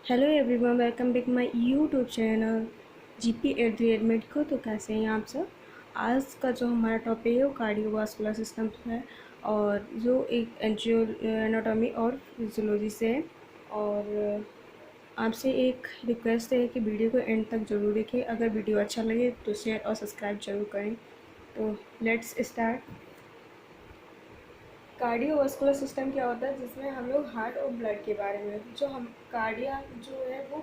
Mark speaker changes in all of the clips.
Speaker 1: Hello everyone, welcome back my YouTube channel GP at the rate medico. तो कैसे हैं आप सब। आज का जो हमारा टॉपिक है वो कार्डियोवास्कुलर सिस्टम है और जो एक एंजियो एनाटॉमी और फिजियोलॉजी से है। और आपसे एक रिक्वेस्ट है कि वीडियो को एंड तक ज़रूर देखें। अगर वीडियो अच्छा लगे तो शेयर और सब्सक्राइब जरूर करें। तो लेट्स स्टार्ट। कार्डियोवास्कुलर सिस्टम क्या होता है, जिसमें हम लोग हार्ट और ब्लड के बारे में जो हम कार्डिया जो है वो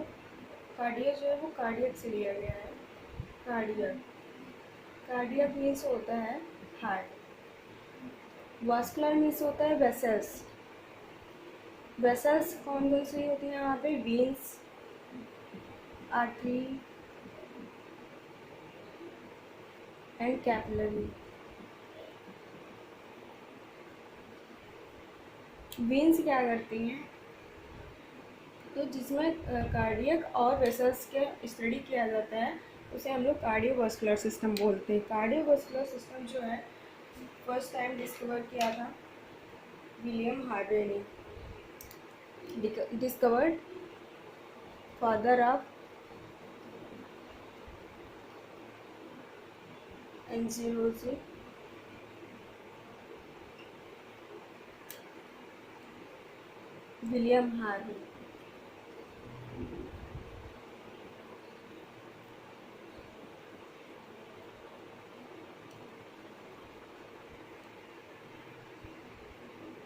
Speaker 1: कार्डिया जो है वो कार्डियक से लिया गया है। कार्डियक कार्डियक मीन्स होता है हार्ट। वास्कुलर मीन्स होता है वेसल्स। वेसल्स कौन कौन सी होती हैं यहाँ पे? Veins, artery and capillary. Veins क्या करती हैं? तो जिसमें कार्डियक और वेसल्स के स्टडी किया जाता है उसे हम लोग कार्डियोवास्कुलर सिस्टम बोलते हैं। कार्डियोवास्कुलर सिस्टम जो है फर्स्ट टाइम डिस्कवर किया था विलियम हार्वे ने। Discovered father of angiology William Harvey.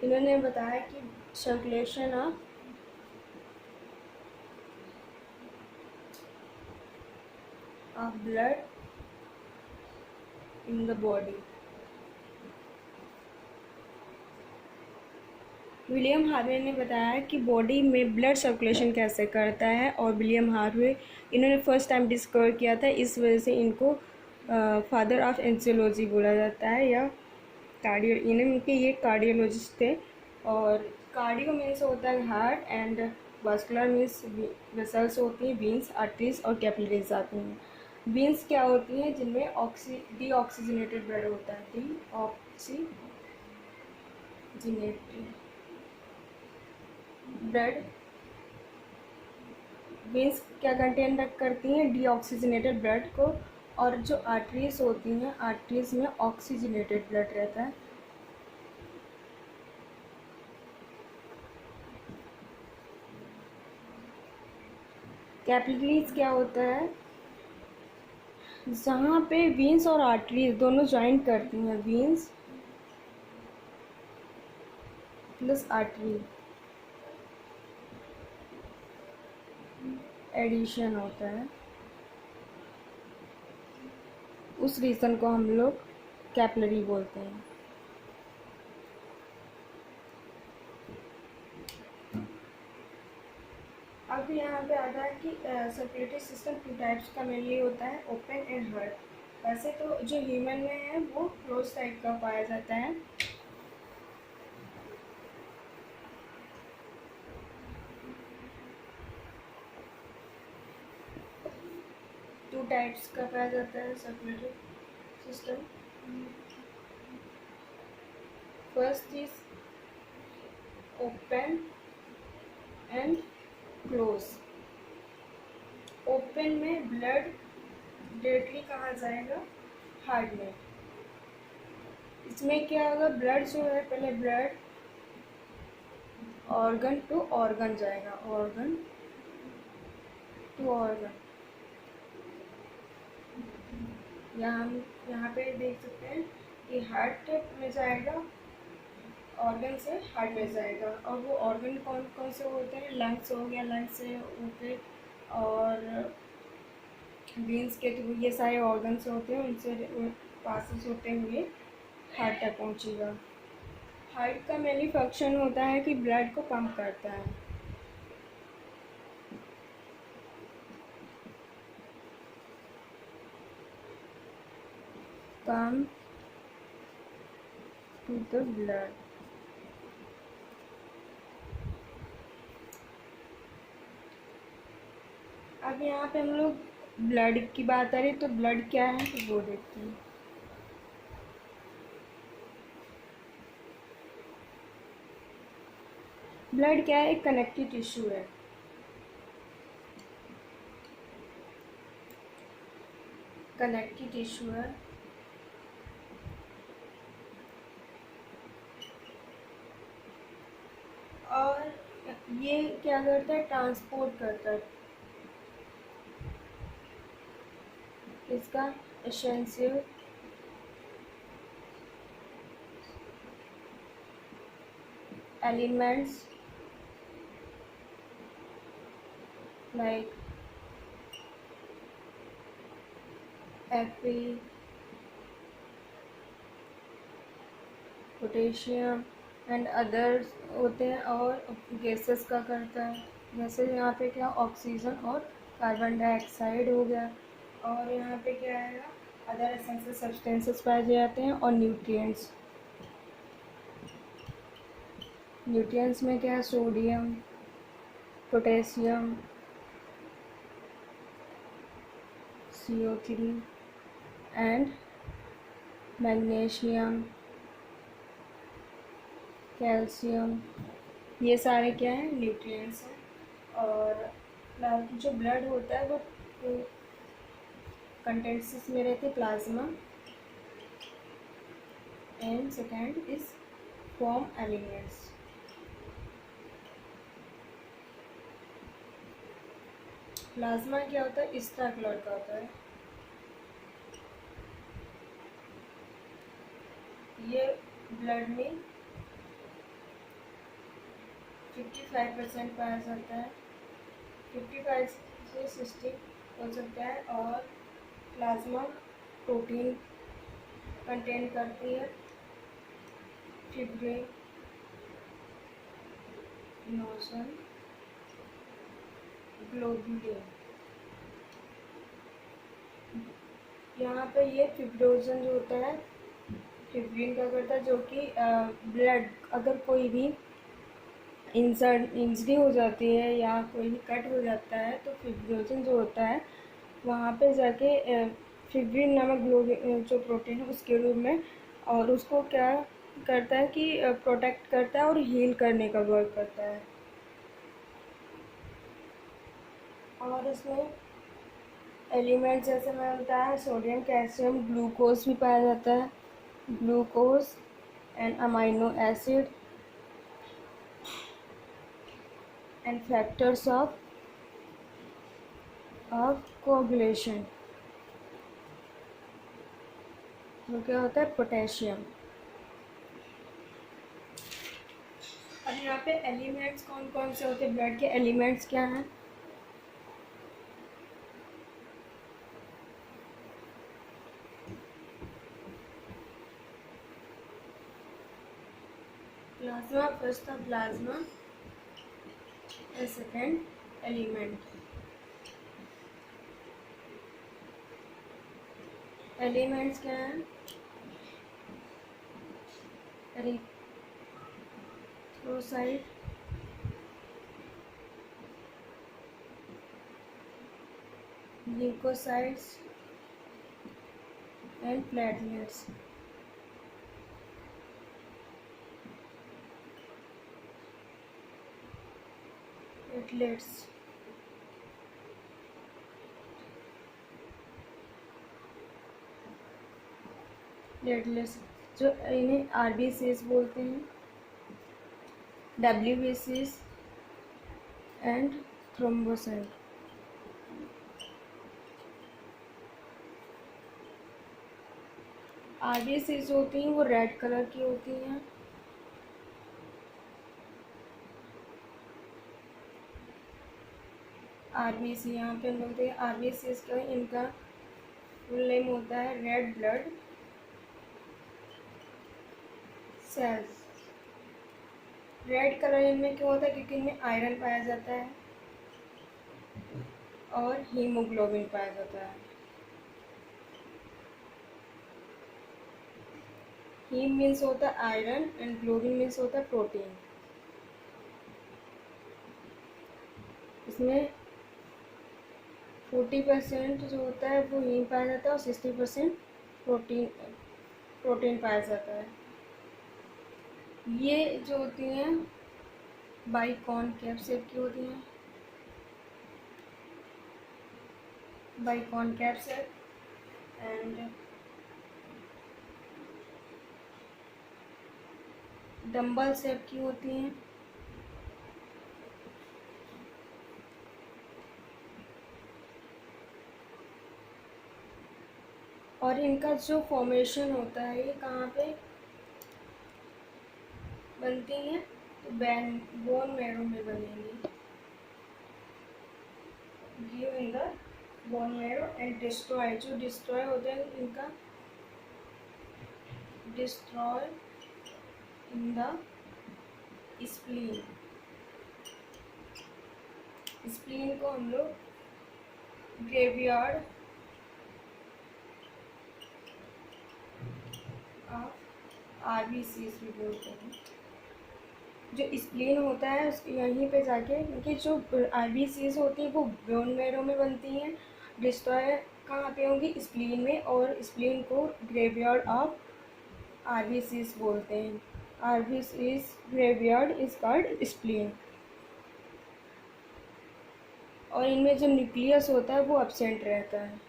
Speaker 1: इन्होंने बताया कि circulation of blood in the body. William Harvey ने बताया कि बॉडी में ब्लड सर्कुलेशन कैसे करता है, और विलियम हार्वे इन्होंने फर्स्ट टाइम डिस्कवर किया था। इस वजह से इनको फादर ऑफ एंजियोलॉजी बोला जाता है, या कार्डियो इनके ये कार्डियोलॉजिस्ट थे। और कार्डियो मीन्स होता है heart and vascular means vessels होती हैं, वीन्स, आर्टरीज और कैपिलरीज आती हैं। वीन्स क्या होती हैं? जिनमें डीऑक्सीजनेटेड ब्लड होता है। डीऑक्सीजनेटेड ब्लड वीन्स क्या कंटेन करती हैं? डीऑक्सीजनेटेड ब्लड को। और जो आर्टरीज होती हैं, आर्टरीज में ऑक्सीजनेटेड ब्लड रहता है। कैपिलरीज क्या होता है? जहाँ पे वीन्स और आर्टरीज दोनों ज्वाइन करती हैं, वीन्स प्लस आर्टरी एडिशन होता है, उस रीजन को हम लोग कैपिलरी बोलते हैं। अब यहाँ पे आता है कि सर्कुलेटरी सिस्टम टू टाइप्स का मेनली होता है, ओपन एंड हार्ड। वैसे तो जो ह्यूमन में है वो क्लोज टाइप का पाया जाता है। टू टाइप्स का पाया जाता है circulatory system. First is open and close. Open में ब्लड डायरेक्टली कहाँ जाएगा? हार्ट में। इसमें क्या होगा? ब्लड जो है पहले ब्लड ऑर्गन टू ऑर्गन जाएगा, ऑर्गन टू ऑर्गन। यहाँ पे देख सकते हैं कि हार्ट में जाएगा, ऑर्गन से हार्ट में जाएगा। और वो ऑर्गन कौन कौन से होते हैं? लंग्स हो गया, लंग्स से होते, और वेन्स के थ्रू ये सारे ऑर्गन्स होते हैं, उनसे पासिस होते हुए हार्ट तक पहुँचेगा। हार्ट का मेनली फंक्शन होता है कि ब्लड को पंप करता है। Pump to the blood. अब यहाँ पे हम लोग ब्लड की बात करें तो ब्लड क्या है तो वो देखते हैं। ब्लड क्या है? एक कनेक्टिव टिश्यू है। कनेक्टिव टिश्यू है और ये क्या करता है, ट्रांसपोर्ट करता है इसका essential elements like Fe, potassium and others होते हैं, और गैसेस का करता है। जैसे यहाँ पे क्या, ऑक्सीजन और कार्बन डाइऑक्साइड हो गया, और यहाँ पे क्या आएगा, अदर एसेंशियल सब्सटेंसेस पाए जाते हैं, और न्यूट्रिएंट्स। न्यूट्रिएंट्स में क्या है, sodium, potassium, CO3 and magnesium, calcium, ये सारे क्या हैं, न्यूट्रिएंट्स हैं। और जो ब्लड होता है वो कंटेंट्स में रहते plasma, and second is form elements. Plasma क्या होता है, इस तरह कलर का होता है, ये ब्लड में 55% पाया जाता है, 55 से 60 हो सकता है। और प्लाज्मा प्रोटीन कंटेन करती है, फिब्रिन, नोजन, ग्लोबुलिन। यहाँ पे ये फिब्रोजन जो होता है, फिब्रिन क्या करता है, जो कि ब्लड, अगर कोई भी इंजरी हो जाती है या कोई भी कट हो जाता है, तो फिब्रोजन जो होता है वहाँ पे जाके फिब्रिन नामक जो प्रोटीन है उसके रूप में, और उसको क्या करता है कि प्रोटेक्ट करता है और हील करने का वर्क करता है। और इसमें एलिमेंट जैसे मैंने बताया, सोडियम, कैल्शियम, ग्लूकोज भी पाया जाता है, glucose and amino acid and factors of coagulation, जो क्या होता है, पोटेशियम। अब यहाँ पे एलिमेंट्स कौन कौन से होते हैं, ब्लड के एलिमेंट्स क्या हैं, प्लाज्मा, फर्स्ट था प्लाज्मा, सेकेंड एलिमेंट। एलिमेंट्स क्या हैं, erythrocyte, leukocytes and platelets. Platelets जो इन्हें RBCs बोलते हैं, WBCs एंड थ्रोम्बोसाइट। RBCs होती हैं वो रेड कलर की होती हैं, RBC यहाँ पे हम बोलते हैं RBCs का, इनका फुल नेम होता है red blood cells. Red colour इनमें क्यों होता है, क्योंकि इनमें आयरन पाया जाता है और हीमोग्लोबिन पाया जाता है। हीम मीन्स होता है आयरन एंड ग्लोबिन मीन्स होता है प्रोटीन। इसमें 40% जो होता है वो हीम पाया जाता है और 60% प्रोटीन पाया जाता है। ये जो होती हैं बाइकॉनकेव शेप की होती हैं, biconcave shape, and dumbbell shape की होती हैं। और इनका जो फॉर्मेशन होता है ये कहाँ पे बनती हैं, तो बोन मैरो में बनेंगी। Give in the bone marrow and destroy, जो डिस्ट्रॉय होते हैं इनका destroy in the spleen. Spleen को हम लोग ग्रेवयार्ड ऑफ आरबीसीज भी बोलते हैं। जो स्प्लीन होता है यहीं पे जाके, क्योंकि जो आरबीसीज होती है वो बोन मैरो में बनती हैं। डिस्ट्रॉय कहाँ पे होंगी, स्प्लीन में, और स्प्लीन को ग्रेवयार्ड ऑफ आरबीसीज बोलते हैं। RBCs graveyard is called spleen. और इनमें जो न्यूक्लियस होता है वो एब्सेंट रहता है।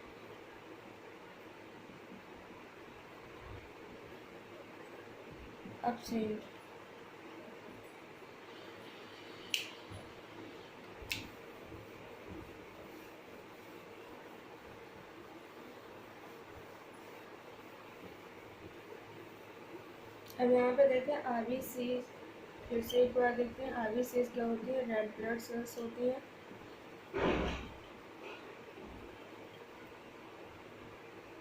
Speaker 1: एब्सेंट। अब यहाँ पे देखते हैं आरबीसीज, फिर से एक बार देखते हैं आरबीसीज क्या होती है। रेड ब्लड सेल्स होती है।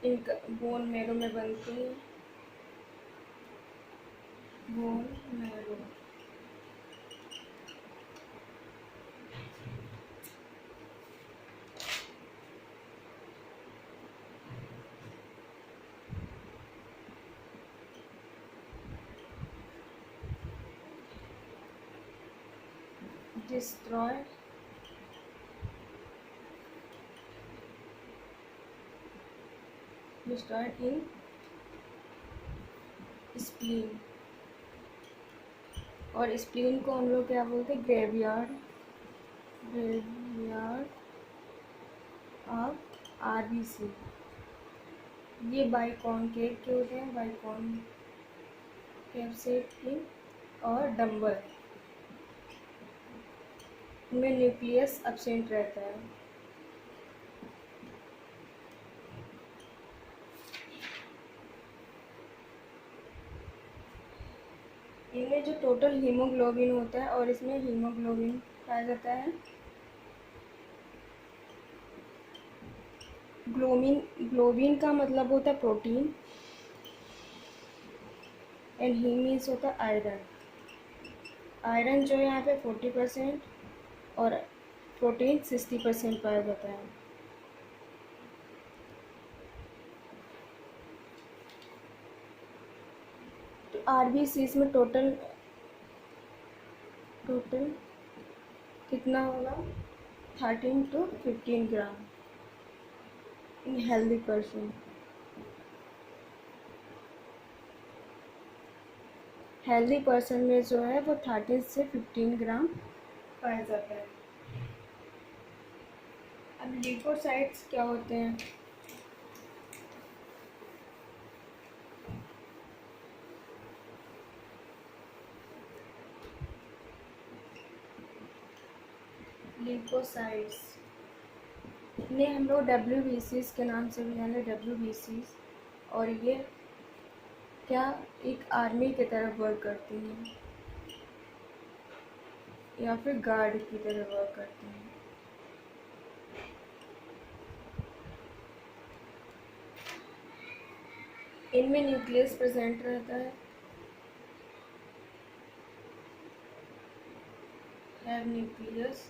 Speaker 1: इनका बोन मैरो में बनती है। Bone marrow. Destroy in spleen. और स्प्लीन को हम लोग क्या बोलते हैं, ग्रेवयार्ड ऑफ आरबीसी। ये बाइकॉनकेव के होते हैं, बाइकॉनकेव शेप के। और डंबल, इनमें न्यूक्लियस एब्सेंट रहता है। इनमें जो टोटल हीमोग्लोबिन होता है, और इसमें हीमोग्लोबिन पाया जाता है। ग्लोबिन का मतलब होता है प्रोटीन, एंड ही मीन्स होता है आयरन। आयरन जो है यहाँ पे 40% और प्रोटीन 60% पाया जाता है। तो आरबीसीज में टोटल कितना होगा, 13 to 15 gram in healthy person. Healthy person में जो है वो 13 से 15 ग्राम पाया जाता है। अब ल्यूकोसाइट्स क्या होते हैं। ल्यूकोसाइट्स इन्हें हम लोग WBCs के नाम से भी जाने, WBCs। और ये क्या एक आर्मी की तरह वर्क करती हैं, या फिर गार्ड की तरह वर्क करती हैं। इनमें न्यूक्लियस प्रेजेंट रहता है, न्यूक्लियस।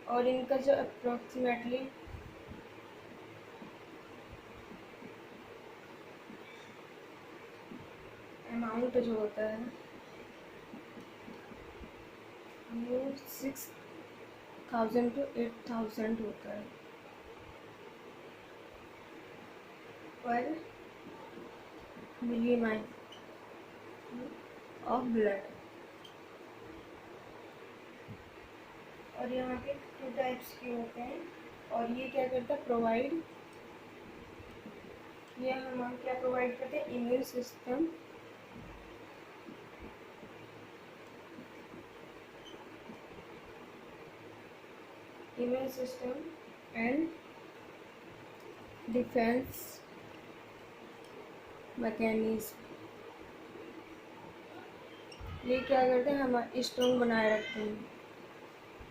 Speaker 1: और इनका जो अप्रोक्सीमेटली अमाउंट जो होता है वो 6,000 to 8,000 होता है पर मिलीमाइन ऑफ ब्लड। और यहाँ पे 2 टाइप्स के होते हैं, और ये क्या करता है, प्रोवाइड, ये हम क्या प्रोवाइड करते हैं, immune system, and defence mechanism. ये क्या करते हैं, हम स्ट्रॉन्ग बनाए रखते हैं,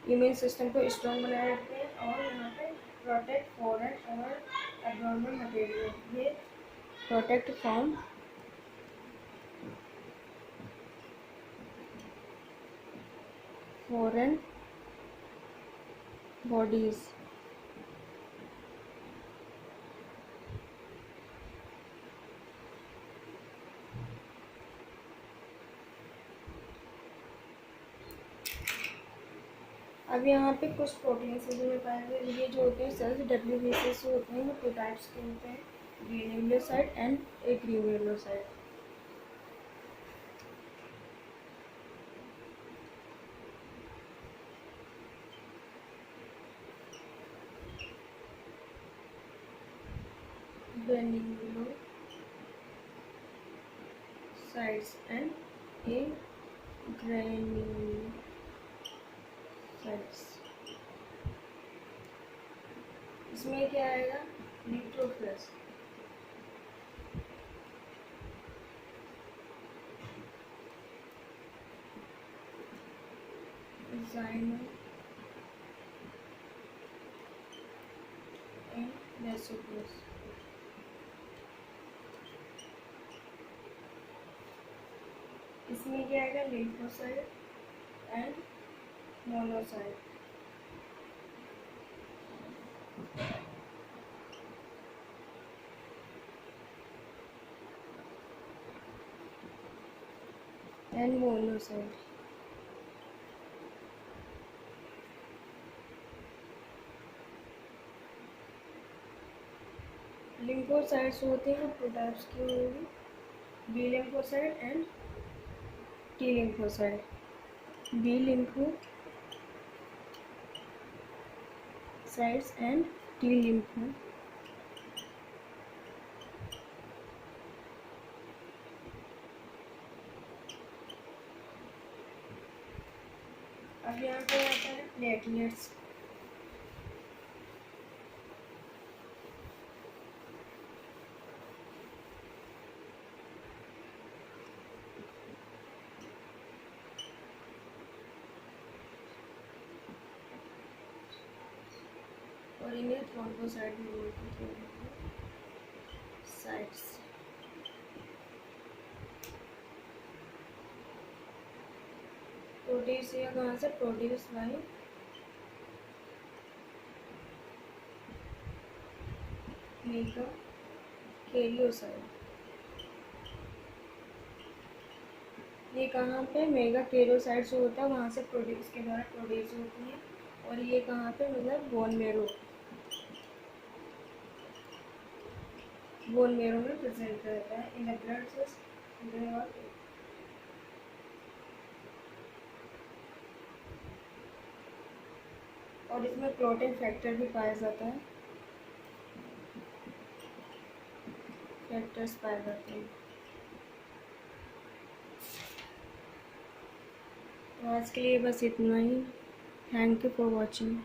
Speaker 1: इम्यून सिस्टम को स्ट्रॉन्ग बनाए रखते हैं। और यहाँ पे प्रोटेक्ट फॉरेन और एब्नॉर्मल मटेरियल, ये प्रोटेक्ट फ्रॉम फॉरेन बॉडीज। अब यहाँ पे कुछ प्रोटीन से जो पाए गए, ये जो होते हैं सेल्स WBC होते हैं, वो टू टाइप्स के होते हैं, granulocyte and एक्रिनुलोसाइट। Granulocytes and granulocytes. इसमें क्या आएगा, न्यूट्रोफिल्स, एंजाइम एंड बेसिलस। इसमें क्या आएगा, lymphocyte and monocyte. And monocyte. Lymphocytes होते हैं, टू टाइप्स की होंगी, B lymphocyte and T lymphocyte. B lymphocytes and T lympho. अब यहाँ पे आता है प्लेटलेट्स। और इन्हें थ्रोम्बोसाइट भी बोलते हैं, साइट्स। प्रोड्यूस या कहाँ से, प्रोड्यूस बाई मेगाकेरियोसाइट। ये कहाँ पे, मेगाकेरियोसाइट जो होता है वहाँ से प्रोड्यूस के द्वारा प्रोड्यूस होती है। और ये कहाँ पे, मतलब बोन मेरो में प्रेजेंट रहता है, इन द ब्लड सेल्स। और इसमें प्रोटीन फैक्टर भी पाया जाता है, फैक्टर्स पाए जाते हैं। तो आज के लिए बस इतना ही। Thank you for watching.